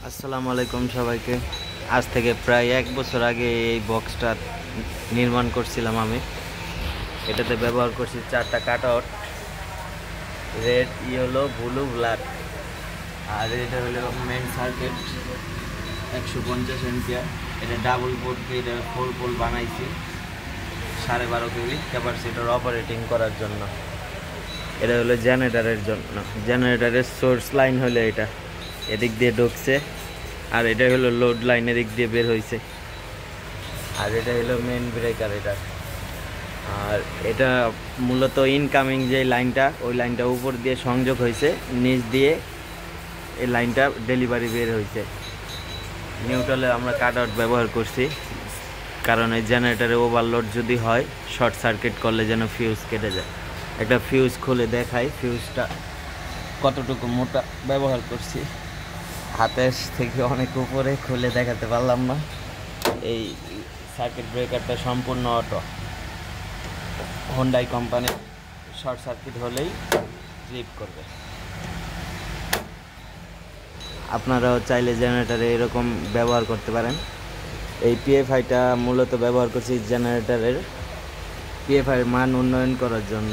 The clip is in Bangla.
আসসালামু আলাইকুম সবাইকে। আজ থেকে প্রায় 1 বছর আগে এই বক্সটা নির্মাণ করছিলাম আমি। এটাতে ব্যবহার করছি 4টা cutout, red, yellow, blue, black. আর এটা হলো মেন সার্কিট 150 এম্পিয়ার। এটা ডাবল পোর্ট দিয়ে এটা 4 পোল বানাইছি 12.5 কেভি ক্যাপাসিটর অপারেটিং করার জন্য। এটা হলো জেনারেটরের জন্য, জেনারেটরের সোর্স লাইন হলো এটা, এদিক দিয়ে ঢুকছে। আর এটা হলো লোড লাইন, এদিক দিয়ে বের হয়েছে। আর এটা হলো মেন ব্রেকার এটা। আর এটা মূলত ইনকামিং যে লাইনটা, ওই লাইনটা উপর দিয়ে সংযোগ হয়েছে, নিচ দিয়ে এই লাইনটা ডেলিভারি বের হয়েছে। নিউট্রালে আমরা কাট আউট ব্যবহার করছি, কারণ এই জেনারেটারে ওভারলোড যদি হয়, শর্ট সার্কিট করলে যেন ফিউজ কেটে যায়। একটা ফিউজ খুলে দেখাই, ফিউজটা কতটুকু মোটা ব্যবহার করছি। হাতের থেকে অনেক উপরে খুলে দেখাতে পারলাম না। এই সার্কিট ব্রেকারটা সম্পূর্ণ auto, Hyundai company. Short circuit হলেই ট্রিপ করবে। আপনারাও চাইলে জেনারেটারে এরকম ব্যবহার করতে পারেন। এই পিএফআইটা মূলত ব্যবহার করছি জেনারেটারের পিএফআইয়ের মান উন্নয়ন করার জন্য।